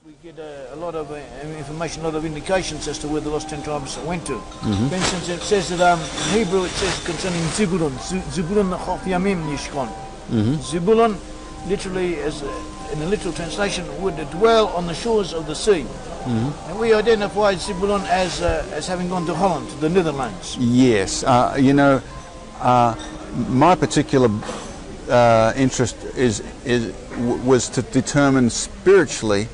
We get a lot of information, a lot of indications as to where the lost 10 tribes went to. For instance, it says that in Hebrew it says concerning Zebulun, Zebulun Chof Yamim Yishkon. Zebulun, literally, as in the literal translation, would dwell on the shores of the sea. And we identify Zebulun as having gone to Holland, the Netherlands. Yes, you know, my particular interest was to determine spiritually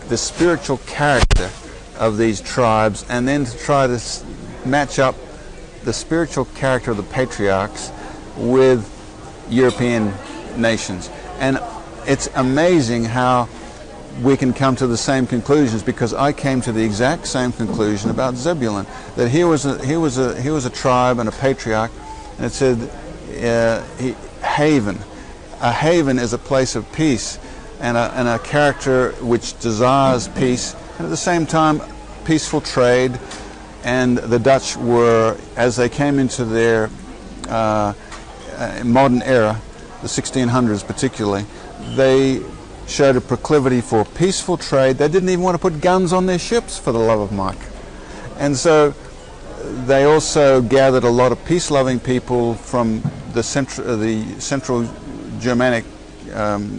the spiritual character of these tribes, and then to try to match up the spiritual character of the patriarchs with European nations. And it's amazing how we can come to the same conclusions, because I came to the exact same conclusion about Zebulun, that he was a tribe and a patriarch, and it said haven. A haven is a place of peace, and a character which desires peace, and at the same time peaceful trade. And the Dutch were, as they came into their modern era, the 1600s particularly, they showed a proclivity for peaceful trade. They didn't even want to put guns on their ships, for the love of Mike. And so they also gathered a lot of peace-loving people from the central Germanic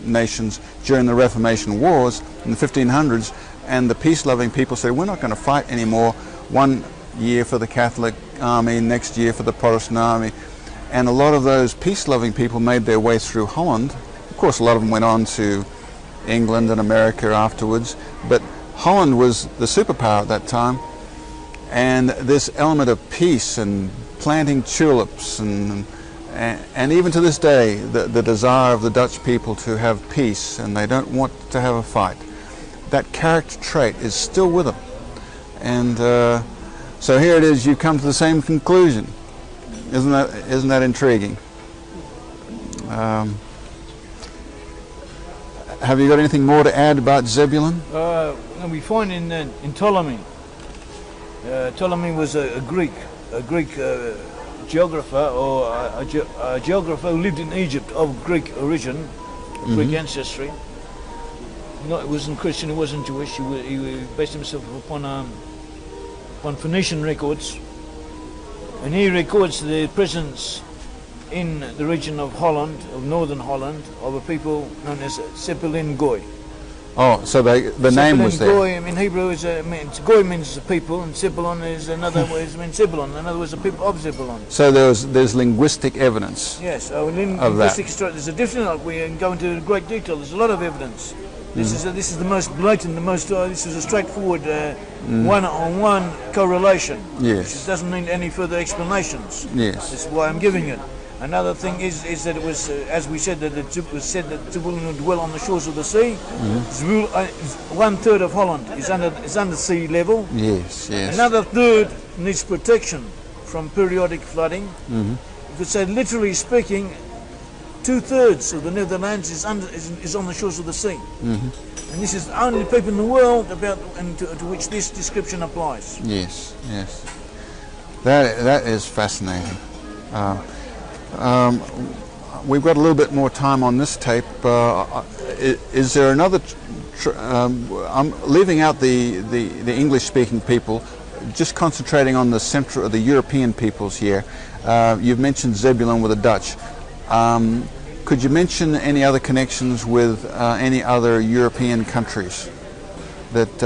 nations during the Reformation Wars in the 1500s, and the peace-loving people said, we're not going to fight anymore. One year for the Catholic army, next year for the Protestant army. And a lot of those peace-loving people made their way through Holland. Of course, a lot of them went on to England and America afterwards, but Holland was the superpower at that time, and this element of peace and planting tulips and even to this day the desire of the Dutch people to have peace, and they don't want to have a fight. That character trait is still with them, and so here it is, you come to the same conclusion. Isn't that intriguing? Have you got anything more to add about Zebulun? We find in Ptolemy. Ptolemy was a Greek geographer, or a geographer who lived in Egypt of Greek origin, Greek ancestry. No, it wasn't Christian, it wasn't Jewish. He based himself upon Phoenician records, and he records the presence in the region of Holland, of northern Holland, of a people known as Zebulun Goy. Oh, so the name was there. Goy, in Hebrew, Goy means people, and Zebulun is another word, means Zebulun. In other words, the people of Zebulun. So there's linguistic evidence. Yes, linguistic. There's a different. We can go into great detail. There's a lot of evidence. This is the most blatant, this is a straightforward one-on-one correlation. Yes. Which doesn't need any further explanations. Yes. That's why I'm giving it. Another thing is that it was, as we said, that it was said that Zebulun would dwell on the shores of the sea. 1/3 of Holland is under sea level. Yes, yes. Another third needs protection from periodic flooding. You could say, literally speaking, 2/3 of the Netherlands is on the shores of the sea. And this is the only people in the world to which this description applies. Yes, yes. That is fascinating. We've got a little bit more time on this tape. Is there another? I'm leaving out the English-speaking people, just concentrating on the European peoples here. You've mentioned Zebulun with the Dutch. Could you mention any other connections with any other European countries that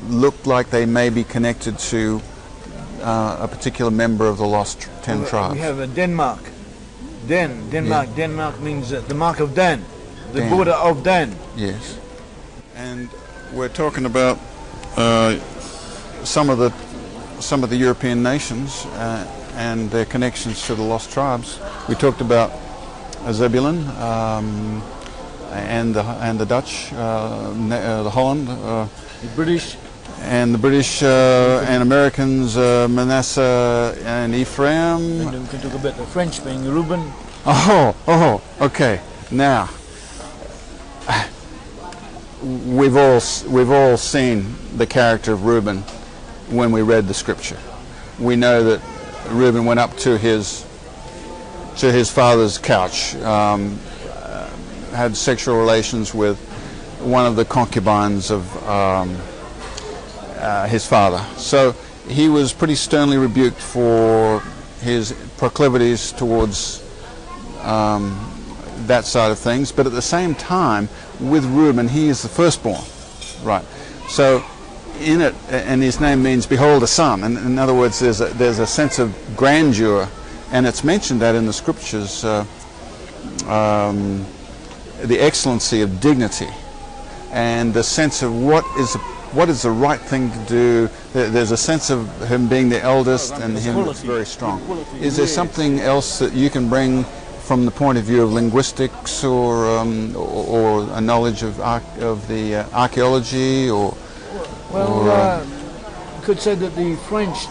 look like they may be connected to a particular member of the lost 10 tribes? We have Denmark. Denmark. Yeah. Denmark means the mark of Dan, the border of Dan. Yes. And we're talking about some of the European nations and their connections to the lost tribes. We talked about Zebulun and the Dutch, the Holland, the British. And the British and Americans, Manasseh and Ephraim. And we can talk about the French being Reuben. Oh, okay. Now, we've all seen the character of Reuben when we read the scripture. We know that Reuben went up to his father's couch, had sexual relations with one of the concubines of his father. So he was pretty sternly rebuked for his proclivities towards that side of things, but at the same time, with Reuben, he is the firstborn, right? So in it, and his name means behold a son, and in other words, there's a sense of grandeur, and it's mentioned that in the scriptures, the excellency of dignity, and the sense of what is the right thing to do. There's a sense of him being the eldest, and him that's very strong. Is there something else that you can bring from the point of view of linguistics, or a knowledge of the archaeology, or? Well, you could say that the French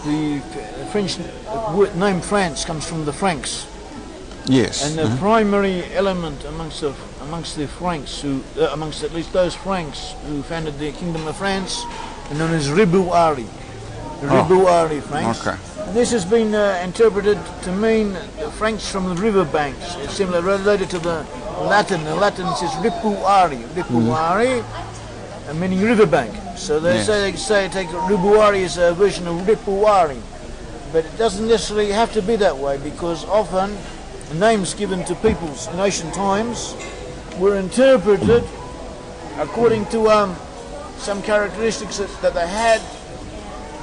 name France comes from the Franks. Yes. And the primary element amongst the Franks, amongst at least those Franks who founded the Kingdom of France, are known as Ribuari. The Ribuari Franks. Okay. And this has been interpreted to mean the Franks from the river banks. It's similar, related to the Latin. The Latin says Ripuari. Ripuari, meaning riverbank. So they say take Ribuari as a version of Ripuari. But it doesn't necessarily have to be that way, because often names given to peoples in ancient times were interpreted according to some characteristics that they had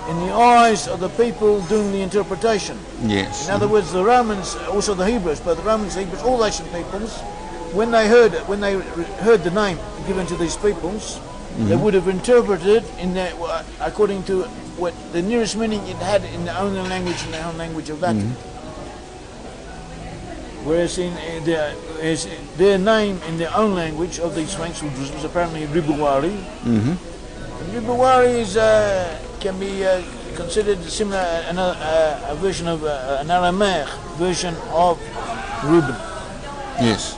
in the eyes of the people doing the interpretation. Yes. In other words, the Romans, also the Hebrews, but the Romans, the Hebrews, all ancient peoples, when they heard the name given to these peoples, they would have interpreted in their, according to what the nearest meaning it had in their own language, in their own language of Latin. Whereas their name in their own language of these Franks was apparently Ribuari. Ribuari can be considered similar, a version of an Aramaic version of Reuben. Yes.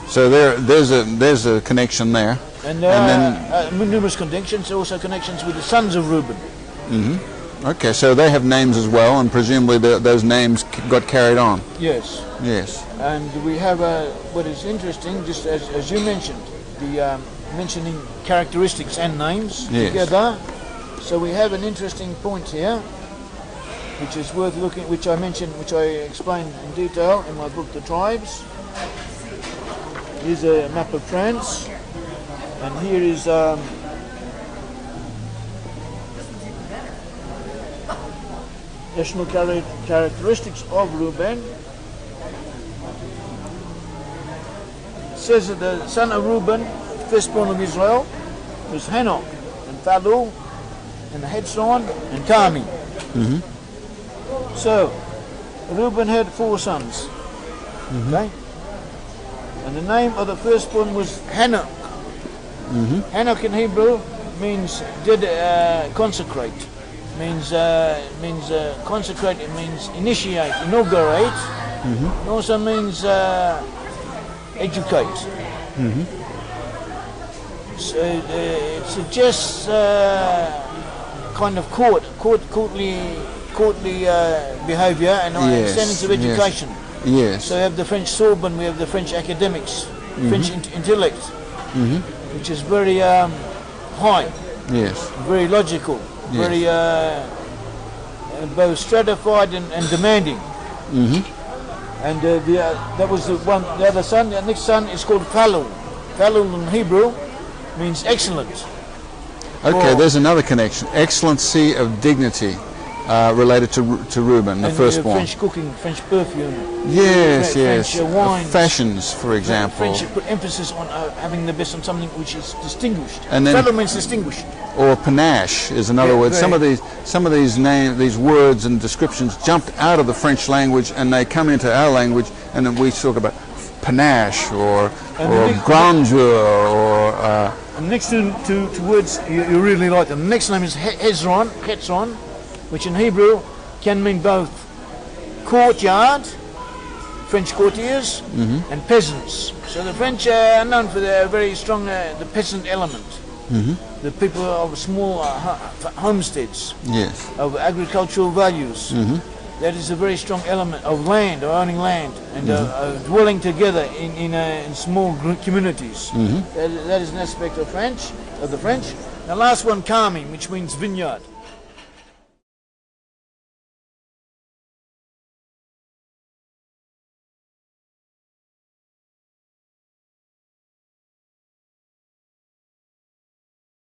So there's a connection there. And then numerous connections, also connections with the sons of Reuben. Okay, so they have names as well, and presumably those names got carried on. Yes. Yes. And we have what is interesting, just as you mentioned, the mentioning characteristics and names together. So we have an interesting point here, which is worth looking, which I explained in detail in my book, The Tribes. Here's a map of France, and here is national characteristics of Reuben. It says that the son of Reuben, firstborn of Israel, was Hanok and Phalu and Hezron and Carmi. So Reuben had 4 sons. Okay? And the name of the firstborn was Hanok. Hanok in Hebrew means consecrate. Means consecrate. It means initiate, inaugurate. It also means educate. So it suggests kind of courtly behaviour and standards of education. Yes. So we have the French Sorbonne, we have the French academics, French intellect, which is very high. Yes. Very logical. Yes. Very both stratified and demanding. And that was the other son. The next son is called Phalul. Phalul in Hebrew means excellent. Okay, there's another connection. Excellency of dignity related to Reuben, the firstborn. French cooking, French perfume. Yes, French wine. Fashions, for example. French put emphasis on having the best on something which is distinguished. And then Phalul means distinguished. Or panache is another word. Some of these these words and descriptions jumped out of the French language and they come into our language, and then we talk about panache or grandeur or. And next to words you really like them. The next name is Hezron, which in Hebrew can mean both courtyard, French courtiers, and peasants. So the French are known for their very strong the peasant element. The people of small homesteads, of agricultural values. That is a very strong element of land, or owning land, and dwelling together in small communities. That is an aspect of the French. The last one, carmine, which means vineyard.